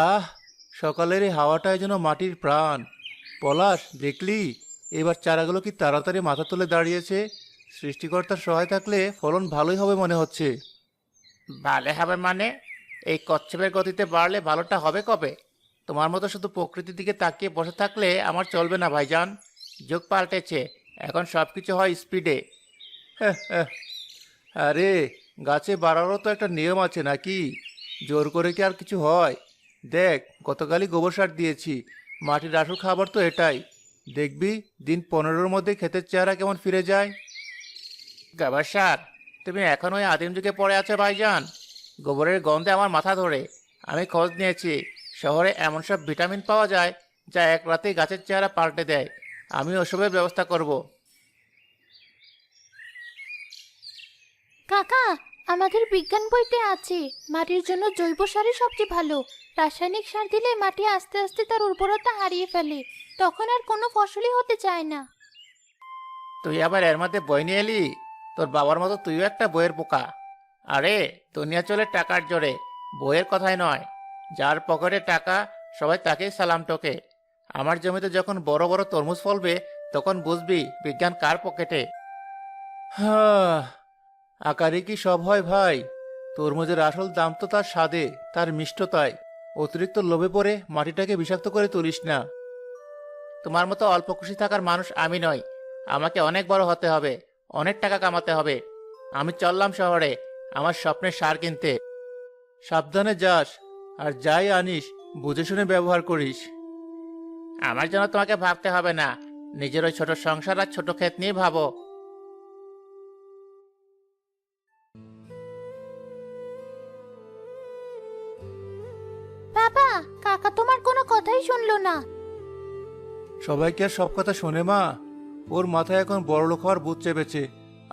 আহ, সকালের এই হাওয়াটায় যেন মাটির প্রাণ। পলাশ, দেখলি এবার চারাগুলো কি তাড়াতাড়ি মাথা তুলে দাঁড়িয়েছে। সৃষ্টিকর্তার সহায় থাকলে ফলন ভালোই হবে মনে হচ্ছে। ভালো হবে মানে? এই কচ্ছপের গতিতে বাড়লে ভালোটা হবে কবে? তোমার মতো শুধু প্রকৃতির দিকে তাকিয়ে বসে থাকলে আমার চলবে না ভাইজান। যুগ পাল্টেছে, এখন সবকিছু হয় স্পিডে। আরে, গাছে বাড়ারও তো একটা নিয়ম আছে নাকি? জোর করে কি আর কিছু হয়? দেখ, গতকালই গোবর সার দিয়েছি। মাটির আসল খাবার তো এটাই। দেখবি দিন 15-র মধ্যে ক্ষেতের চেহারা কেমন ফিরে যায়। গোবর সার? তুমি এখন ওই আদিম যুগে পড়ে আছো ভাইজান। গোবরের গন্ধে আমার মাথা ধরে। আমি খোঁজ নিয়েছি, শহরে এমন সব ভিটামিন পাওয়া যায় যা এক রাতেই গাছের চেহারা পাল্টে দেয়। আমি ওসবের ব্যবস্থা করব। কাকা, আমাদের বিজ্ঞান বইতে আছে মাটির জন্য জৈব সারই সবচেয়ে ভালো। রাসায়নিক সার দিলে মাটি আস্তে আস্তে তার উর্বরতা হারিয়ে ফেলে, তখন আর কোনো ফসলই হতে চায় না। তুই আবার এর মধ্যে বই নিয়ে এলি? তোর বাবার মতো তুইও একটা বইয়ের পোকা। আরে, দুনিয়া চলে টাকার জোরে, বইয়ের কথাই নয়। যার পকেটে টাকা, সবাই তাকেই সালাম টোকে। আমার জমিতে যখন বড় বড় তরমুজ ফলবে, তখন বুঝবি বিজ্ঞান কার পকেটে। হ্যাঁ, আকারে কি সব হয় ভাই? তরমুজের আসল দাম তো তার স্বাদে, তার মিষ্টতায়। অতিরিক্ত লোভে পড়ে মাটিটাকে বিষাক্ত করে তুলিস না। তোমার মতো অল্প খুশি থাকার মানুষ আমি নই। আমাকে অনেক বড় হতে হবে, অনেক টাকা কামাতে হবে। আমি চললাম শহরে আমার স্বপ্নের সার কিনতে। সাবধানে যাস, আর যাই আনিস বুঝে শুনে ব্যবহার করিস। আমার জন্য তোমাকে ভাবতে হবে না। নিজের ওই ছোট সংসার আর ছোট ক্ষেত নিয়ে ভাবো। বাবা, কাকা তোমার কোনো কথাই শুনলো না। সবাই কি আর সব কথা শোনে মা? ওর মাথায় এখন বড়লোক হওয়ার ভূত চেপেছে।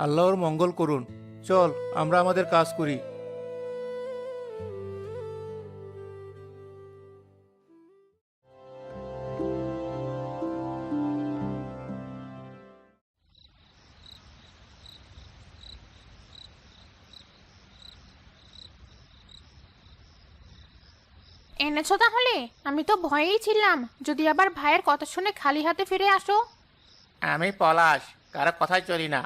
আল্লাহ ওর মঙ্গল করুন। চল, আমরা আমাদের কাজ করি। এনেছো তাহলে? আমি তো ভয়েই ছিলাম যদি আবার ভাইয়ের কথা শুনে খালি হাতে ফিরে আসো। আমি পলাশ, কারো কথাই চলি না।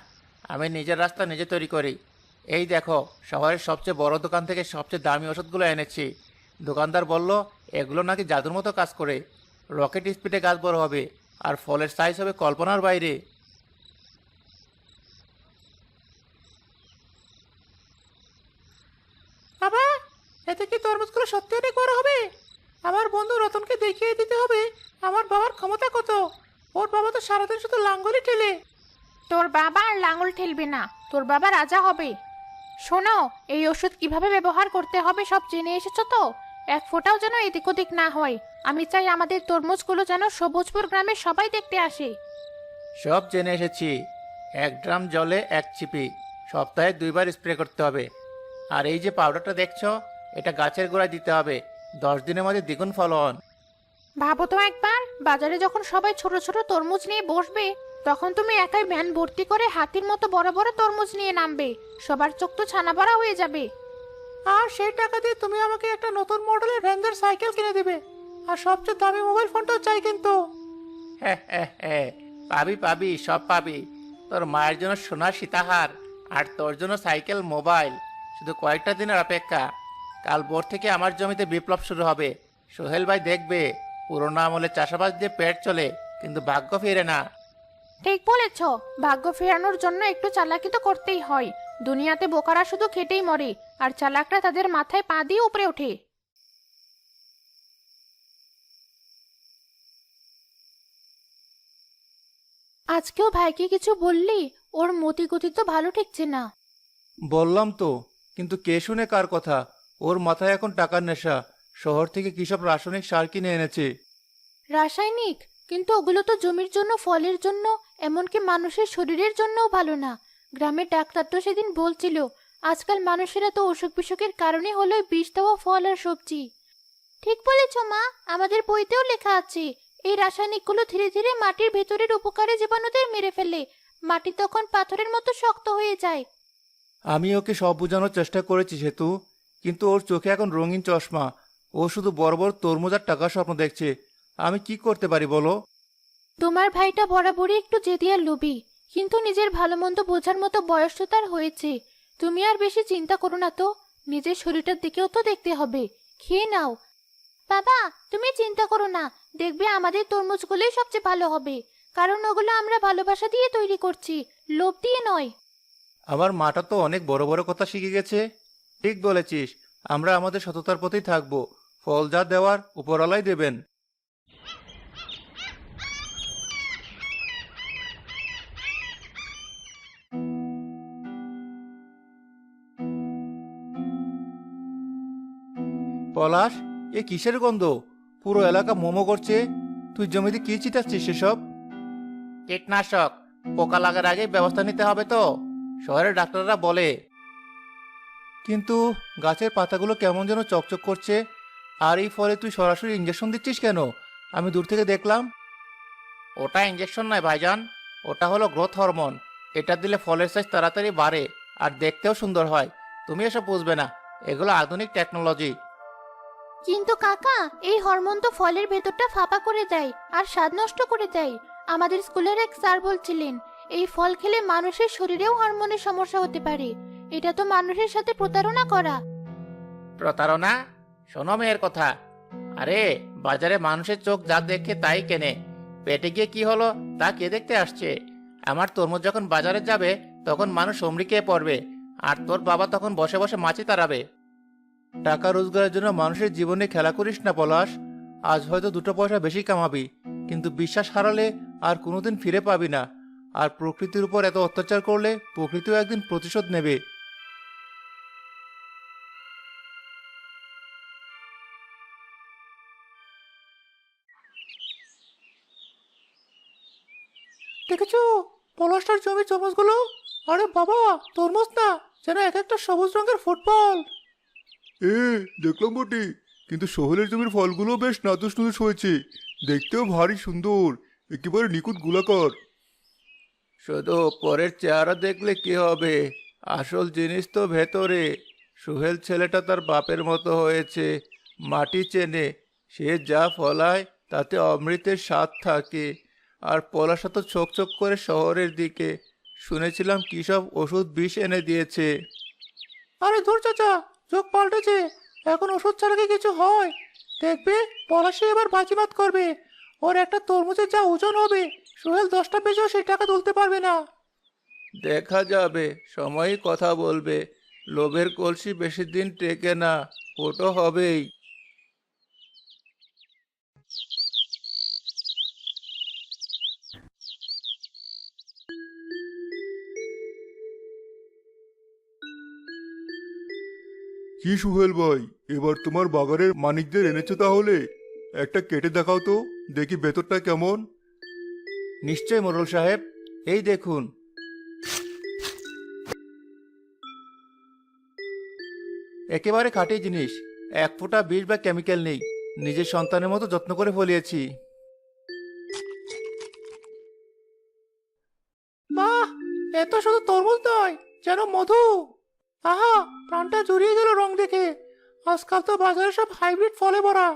আমি নিজের রাস্তা নিজে তৈরি করি। এই দেখো, শহরের সবচেয়ে বড় দোকান থেকে সবচেয়ে দামি ওষুধগুলো এনেছি। দোকানদার বলল এগুলো নাকি জাদুর মতো কাজ করে। রকেট স্পিডে গাছ বড় হবে, আর ফলের সাইজ হবে কল্পনার বাইরে। বাবা, এতে কি তরমুজগুলো সত্যি অনেক বড় হবে? আমার বন্ধু রতনকে দেখিয়ে দিতে হবে আমার বাবার ক্ষমতা কত। ওর বাবা তো সারাদিন শুধু লাঙ্গলই ঠেলে। তোর বাবা আর লাঙল ঠেলবে না, তোর বাবা রাজা হবে। শোনো, এই ওষুধ কিভাবে ব্যবহার করতে হবে সব জেনে এসেছো তো? এক ফোঁটাও যেন এদিক ওদিক না হয়। আমি চাই আমাদের তরমুজগুলো যেন সবুজপুর গ্রামের সবাই দেখতে আসে। সব জেনে এসেছি। 1 ড্রাম জলে 1 চিপি, সপ্তাহে 2বার স্প্রে করতে হবে। আর এই যে পাউডারটা দেখছো, এটা গাছের গোড়ায় দিতে হবে। 10 দিনের মধ্যে দ্বিগুণ ফলন। ভাবো তো একবার, বাজারে যখন সবাই ছোট ছোট তরমুজ নিয়ে বসবে, তখন তুমি একাই ভ্যান ভর্তি করে হাতির মতো বড় বড় তরমুজ নিয়ে নামবে। সবার চোখ তো ছানা বড়া হয়ে যাবে। আর সেই টাকা দিয়ে তুমি আমাকে একটা নতুন মডেলের রেঞ্জার সাইকেল কিনে দেবে। আর সবচেয়ে দামি মোবাইল ফোনটাও চাই কিন্তু। হ্যাঁ হ্যাঁ হ্যাঁ, পাবি পাবি, সব পাবি। তোর মায়ের জন্য সোনার সীতাহার, আর তোর জন্য সাইকেল, মোবাইল। শুধু কয়েকটা দিনের অপেক্ষা। কাল ভোর থেকে আমার জমিতে বিপ্লব শুরু হবে। সোহেল ভাই দেখবে, পুরোনো আমলে চাষাবাদ দিয়ে পেট চলে, কিন্তু ভাগ্য ফিরে না। ঠিক বলেছ। ভাগ্য ফেরানোর জন্য একটু চালাকি তো করতেই হয়। দুনিয়াতে বোকারা শুধু খেটেই মরে, আর চালাকরা তাদের মাথায় পা দিয়ে উপরে ওঠে। আজকেও ভাইকে কিছু বললি? ওর মতি গতি তো ভালো ঠেকছে না। বললাম তো, কিন্তু কে শুনে কার কথা? ওর মাথায় এখন টাকার নেশা। শহর থেকে কি সব রাসায়নিক সার কিনে এনেছে। রাসায়নিক? কিন্তু ওগুলো তো জমির জন্য, ফলের জন্য, এমনকি মানুষের শরীরের জন্যও ভালো না। গ্রামের ডাক্তার তো সেদিন বলছিল আজকাল মানুষেরা তো অসুখ বিসুখের কারণে হলো এই বিষ দেওয়া ফল আর সবজি। ঠিক বলেছ মা, আমাদের বইতেও লেখা আছে এই রাসায়নিকগুলো ধীরে ধীরে মাটির ভেতরের উপকারী জীবাণুদের মেরে ফেলে। মাটি তখন পাথরের মতো শক্ত হয়ে যায়। আমি ওকে সব বোঝানোর চেষ্টা করেছি সেতু, কিন্তু ওর চোখে এখন রঙিন চশমা। ও ও শুধু বড় বড় তরমুজ আর টাকার স্বপ্ন দেখছে। আমি কি করতে পারি বলো? তোমার ভাইটা বরাবরই একটু জেদি আর লোভী, কিন্তু নিজের ভালো মন্দ বোঝার মতো বয়স তো তার হয়েছে। তুমি আর বেশি চিন্তা করো না তো, নিজের শরীরটার দিকেও তো দেখতে হবে। খেয়ে নাও। বাবা, তুমি চিন্তা করো না, দেখবে আমাদের তরমুজগুলোই সবচেয়ে ভালো হবে, কারণ ওগুলো আমরা ভালোবাসা দিয়ে তৈরি করছি, লোভ দিয়ে নয়। আমার মাটা তো অনেক বড় বড় কথা শিখে গেছে। ঠিক বলেছিস, আমরা আমাদের সততার পথেই থাকবো। ফল যা দেওয়ার উপরওয়ালাই দেবেন। পলাশ, এ কিসের গন্ধ? পুরো এলাকা মোমো করছে। তুই জমিতে কি চিটাচ্ছিস সেসব? কীটনাশক। পোকা লাগার আগে ব্যবস্থা নিতে হবে তো, শহরের ডাক্তাররা বলে। কিন্তু গাছের পাতাগুলো কেমন যেন চকচক করছে। আর এই ফলে তুই সরাসরি ইঞ্জেকশন দিচ্ছিস কেন? আমি দূর থেকে দেখলাম। ওটা ইঞ্জেকশন নয় ভাইজান, ওটা হলো গ্রোথ হরমোন। এটা দিলে ফলের সাইজ তাড়াতাড়ি বাড়ে আর দেখতেও সুন্দর হয়। তুমি এসব বুঝবে না, এগুলো আধুনিক টেকনোলজি। কিন্তু কাকা, এই হরমোন তো ফলের ভেতরটা ফাঁপা করে দেয় আর স্বাদ নষ্ট করে দেয়। আমাদের স্কুলের এক স্যার বলছিলেন এই ফল খেলে মানুষের শরীরেও হরমোনের সমস্যা হতে পারে। এটা তো মানুষের সাথে প্রতারণা করা। প্রতারণা? শোনো মেয়ের কথা। আরে, বাজারে মানুষের চোখ যা দেখে তাই কেনে। পেটে গিয়ে কি হলো তা কে দেখতে আসছে? আমার তরমুজ যখন বাজারে যাবে তখন মানুষ হুমড়ি খেয়ে পড়বে, আর তোর বাবা তখন বসে বসে মাছি তাড়াবে। টাকা রোজগারের জন্য মানুষের জীবনে খেলা করিস না পলাশ। আজ হয়তো 2 পয়সা বেশি কামাবি, কিন্তু বিশ্বাস হারালে আর কোনোদিন ফিরে পাবি না। আর প্রকৃতির উপর এত অত্যাচার করলে প্রকৃতিও একদিন প্রতিশোধ নেবে। দেখেছো পলাশটার জমির তরমুজগুলো? আরে বাবা, তরমুজ না, যেন এক একটা সবুজ রঙের ফুটবল। দেখলাম বটে, কিন্তু সোহেলের জমির ফলগুলো বেশ নাদুস নুদুস হয়েছে। দেখতেও ভারী সুন্দর, একেবারে নিখুঁত গোলাকার। শুধু পরের চেহারা দেখলে কি হবে, আসল জিনিস তো ভেতরে। সোহেল ছেলেটা তার বাপের মতো হয়েছে, মাটি চেনে। সে যা ফলায় তাতে অমৃতের স্বাদ থাকে। আর পলাশা তো ছোক ছোক করে শহরের দিকে। শুনেছিলাম কি সব ওষুধ বিষ এনে দিয়েছে। আরে ধুর চাচা, চোখ পাল্টেছে। এখন ওষুধ ছাড়া কি কিছু হয়? দেখবে পলাশে এবার বাজিমাত করবে। ওর একটা তরমুজের যা ওজন হবে, সোহেল 10টা বেচেও সেই টাকা তুলতে পারবে না। দেখা যাবে, সময়ই কথা বলবে। লোভের কলসি বেশি দিন টেকে না, ফুটো হবেই। কি সুহেল ভাই, এবার তোমার বাগানের মানিকদের এনেছো তাহলে? একটা কেটে দেখাও তো, দেখি ভেতরটা কেমন। নিশ্চয় মোরল সাহেব, এই দেখুন। একেবারে খাঁটি জিনিস, 1 ফোঁটা বিষ বা কেমিক্যাল নেই। নিজের সন্তানের মতো যত্ন করে ফলিয়েছি। বাহ, এত শুধু তরমুজ নয়, যেন মধু। আহা, প্রাণটা জুড়িয়ে গেল রং দেখে। আজকাল তো বাজারে সব হাইব্রিড ফলে ভরা।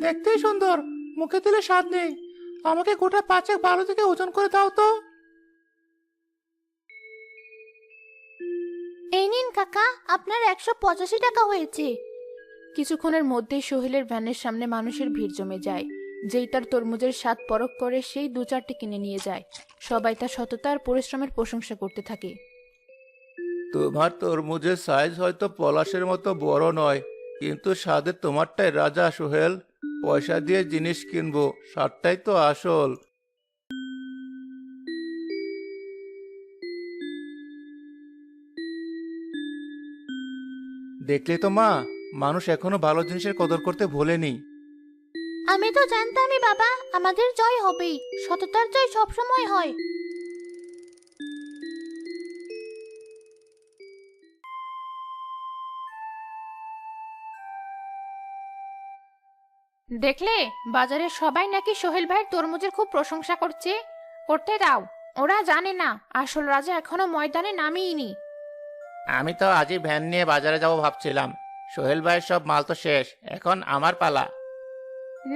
দেখতেই সুন্দর, মুখে দিলে স্বাদ নেই। আমাকে গোটা 5 ভালো থেকে ওজন করে দাও তো। এই নিন কাকা, আপনার 185 টাকা হয়েছে। কিছুক্ষণের মধ্যেই সোহেলের ভ্যানের সামনে মানুষের ভিড় জমে যায়। যেই তার তরমুজের স্বাদ পরখ করে সেই 2-4টি কিনে নিয়ে যায়। সবাই তার সততা আর পরিশ্রমের প্রশংসা করতে থাকে। তোমার তরমুজের সাইজ হয়তো পলাশের মতো বড় নয়, কিন্তু স্বাদে তোমারটাই রাজা সোহেল। পয়সা দিয়ে জিনিস কিনবো, স্বাদটাই তো আসল। দেখলে তো মা, মানুষ এখনো ভালো জিনিসের কদর করতে ভোলেনি। আমি তো জানতামই বাবা, আমাদের জয় হবেই। সততার জয় সবসময় হয়। দেখলে, বাজারে সবাই নাকি সোহেল ভাইয়ের তরমুজের খুব প্রশংসা করছে। করতে দাও, ওরা জানে না আসল রাজা এখনো ময়দানে নামেইনি। আমি তো আজই ভ্যান নিয়ে বাজারে যাব ভাবছিলাম। সোহেল ভাইয়ের সব মাল তো শেষ, এখন আমার পালা।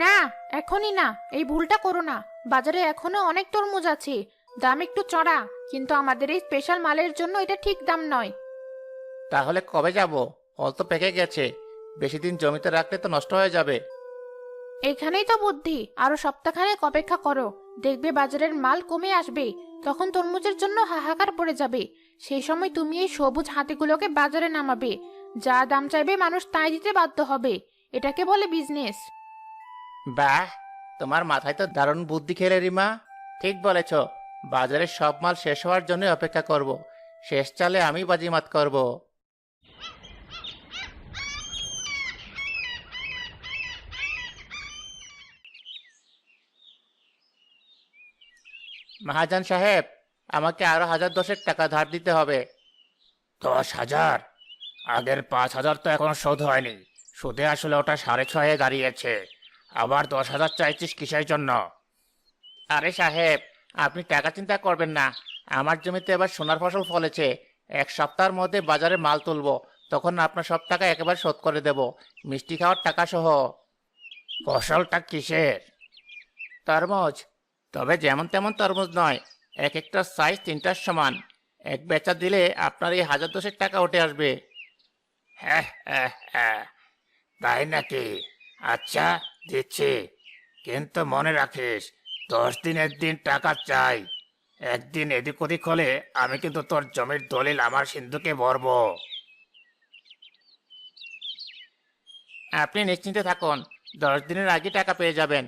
না, এখনই না, এই ভুলটা করো না। বাজারে এখনো অনেক তরমুজ আছে, দাম একটু চড়া, কিন্তু আমাদের এই স্পেশাল মালের জন্য এটা ঠিক দাম নয়। তাহলে কবে যাব? ফল তো পেকে গেছে, বেশি দিন জমিতে রাখলে তো নষ্ট হয়ে যাবে। এখানেই তো বুদ্ধি, আরো সপ্তাহখানেক অপেক্ষা করো, দেখবে বাজারের মাল কমে আসবে, তখন তরমুজের জন্য হাহাকার পড়ে যাবে। সেই সময় তুমি এই সবুজ হাতিগুলোকে বাজারে নামাবে, যা দাম চাইবে মানুষ তাই দিতে বাধ্য হবে। এটাকে বলে বিজনেস। বাহ, তোমার মাথায় তো দারুণ বুদ্ধি খেলে রিমা। ঠিক বলেছ, বাজারের সব মাল শেষ হওয়ার জন্য অপেক্ষা করব। শেষ চালে আমি বাজিমাত করব। মহাজন সাহেব, আমাকে আরো 1010 টাকা ধার দিতে হবে। 10,000? আগের 5,000 তো এখনো শোধ হয়নি। সুদে আসলে ওটা 6.5 দাঁড়িয়েছে। আবার 10,000 চাইছিস কিসের জন্য? আরে সাহেব, আপনি টাকা চিন্তা করবেন না। আমার জমিতে এবার সোনার ফসল ফলেছে। 1 সপ্তাহের মধ্যে বাজারে মাল তুলবো, তখন আপনার সব টাকা একেবারে শোধ করে দেব, মিষ্টি খাওয়ার টাকা সহ। ফসলটা কিসের? তরমুজ। তবে যেমন তেমন তরমুজ নয়, এক একটা সাইজ 3টার সমান। এক বেচা দিলে আপনার এই 1010 টাকা উঠে আসবে। হ্যাঁ হ্যাঁ হ্যাঁ, তাই নাকি? আচ্ছা, দিচ্ছি, কিন্তু মনে রাখিস 10 দিনের দিন টাকা চাই। একদিন এদিক ওদিক হলে আমি কিন্তু তোর জমির দলিল আমার সিন্ধুকে ভরবো। আপনি নিশ্চিন্তে থাকুন, 10 দিনের আগে টাকা পেয়ে যাবেন।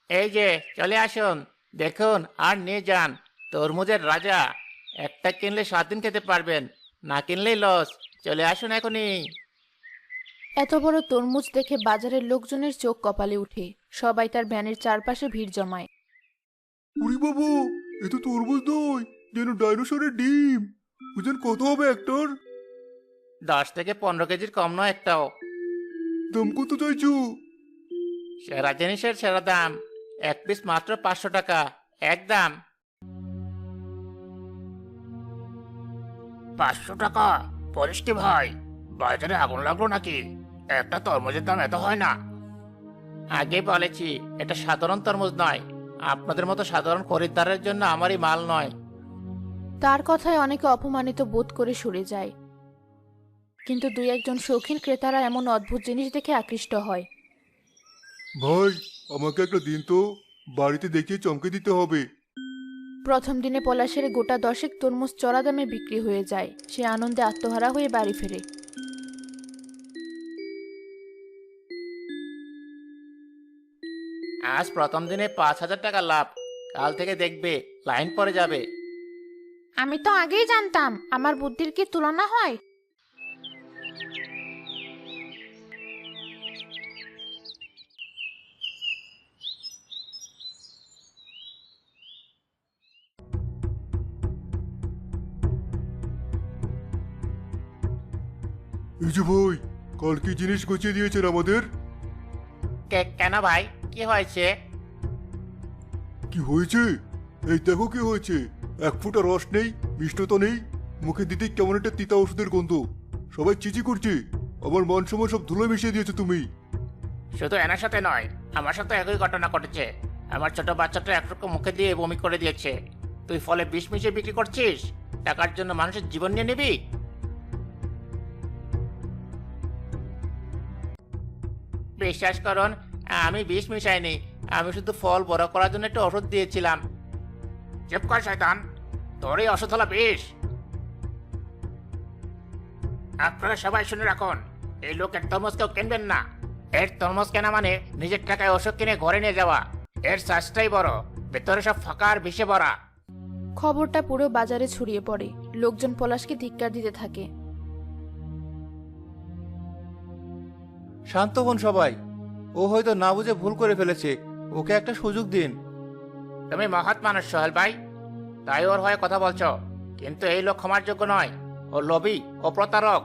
এই যে চলে আসুন, দেখুন আর নিয়ে যান, তরমুজের রাজা। একটা কিনলে 7 দিন খেতে পারবেন, না কিনলেই লস। চলে আসুন এখনই। এত বড় তরমুজ দেখে বাজারের লোকজনের চোখ কপালে উঠে, সবাই তার ভ্যানের চারপাশে ভিড় জমায়। উরি বাবু, এ তো তরমুজ নয়, যেন ডাইনোসরের ডিম। ওজন কত হবে একটার? 10 থেকে 15 কেজির কম নয় একটাও। দাম কত চাইছো? সেরা জিনিসের সেরা দাম, এক পিস মাত্র 500 টাকা, একদম। 500 টাকা? বলিস কি ভাই, বাজারে আগুন লাগলো নাকি? একটা তরমুজের দাম এত হয় না। আগে বলেছি, এটা সাধারণ তরমুজ নয়। আপনাদের মতো সাধারণ খরিদ্দারের জন্য আমারই মাল নয়। তার কথায় অনেকে অপমানিত বোধ করে সরে যায়, কিন্তু দুই একজন শৌখিন ক্রেতারা এমন অদ্ভুত জিনিস দেখে আকৃষ্ট হয়। ভাই, আমাকে একটা দিন তো, বাড়িতে দেখিয়ে চমকে দিতে হবে। প্রথম দিনে পলাশের গোটা 10 তরমুজ চড়া দামে বিক্রি হয়ে যায়। সে আনন্দে আত্মহারা হয়ে বাড়ি ফেরে। আজ প্রথম দিনে 5,000 টাকা লাভ, কাল থেকে দেখবে লাইন পড়ে যাবে। আমি তো আগেই জানতাম, আমার বুদ্ধির কি তুলনা হয়? এই যে ভাই, কাল কি জিনিস গুছিয়ে দিয়েছেন আমাদের? কেন ভাই, কি হয়েছে? কি হয়েছে? এই দেখো কি হয়েছে। 1 ফোঁটা রস নেই, মিষ্টতা নেই, মুখে দিতে কেমন একটা তিতা ওষুধের গন্ধ। সবাই চিচি করছে, আমার মান সম্মান সব ধুলো মিশিয়ে দিয়েছো তুমি। শুধু এনার সাথে নয়, আমার সাথে একই ঘটনা ঘটেছে। আমার ছোট বাচ্চাটা একরকম মুখে দিয়ে বমি করে দিয়েছে। তুই ফলে বিষ মিশিয়ে বিক্রি করছিস, টাকার জন্য মানুষের জীবন নিয়ে নিবি? বিশ্বাস করুন, আমি বিষ মিশাইনি। আমি শুধু ফল বড় করার জন্য একটা ওষুধ দিয়েছিলাম। চুপ কর শয়তান, তোরই অসুখ হলো বিষ। আপনারা সবাই শুনে রাখুন, এই লোকের তরমুজ কেউ কিনবেন না। এর তরমুজ কেনা মানে নিজের টাকায় ওষুধ কিনে ঘরে নিয়ে যাওয়া। এর সাইজটাই বড়, ভেতরে সব ফাঁকা আর বিষে ভরা। খবরটা পুরো বাজারে ছড়িয়ে পড়ে। লোকজন পলাশকে ধিক্কার দিতে থাকে। শান্ত হন সবাই, ও হয়তো না বুঝে ভুল করে ফেলেছে, ওকে একটা সুযোগ দিন। তুমি মহৎ মানুষ সোহেল ভাই, তাই ওর হয়ে কথা বলছো, কিন্তু এই লোক ক্ষমার যোগ্য নয়। ও লোভী ও প্রতারক।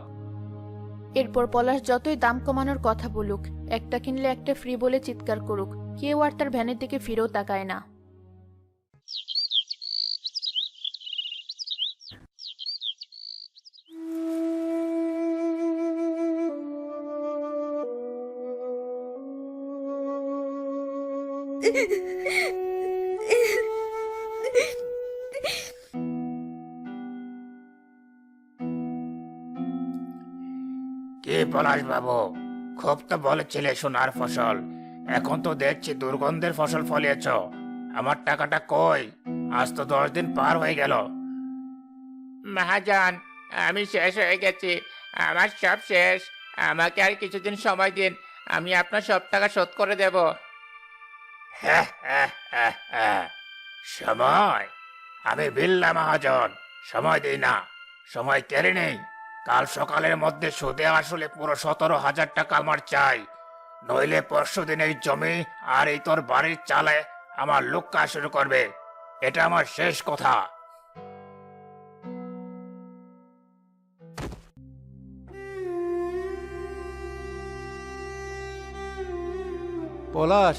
এরপর পলাশ যতই দাম কমানোর কথা বলুক, একটা কিনলে একটা ফ্রি বলে চিৎকার করুক, কেউ আর তার ভ্যানের দিকে ফিরেও তাকায় না। কে পলাশ বাবু, খুব তো বলেছিলে সোনার ফসল, এখন তো দেখছি দুর্গন্ধের ফসল ফলিয়েছ। আমার টাকাটা কই? আজ তো 10 দিন পার হয়ে গেল। মহাজন, আমি শেষ হয়ে গেছি, আমার সব শেষ। আমাকে আর কিছুদিন সময় দিন, আমি আপনার সব টাকা শোধ করে দেব। সময়? আমি বিল্লা মহাজন, সময় দিই না, সময় কেড়ে নেই। কাল সকালের মধ্যে সুদে আসলে পুরো 17,000 টাকা আমার চাই, নইলে পরশু দিন এই জমি আর এই তোর বাড়ির চালে আমার লোক কাজ শুরু করবে। এটা আমার শেষ কথা। পলাশ,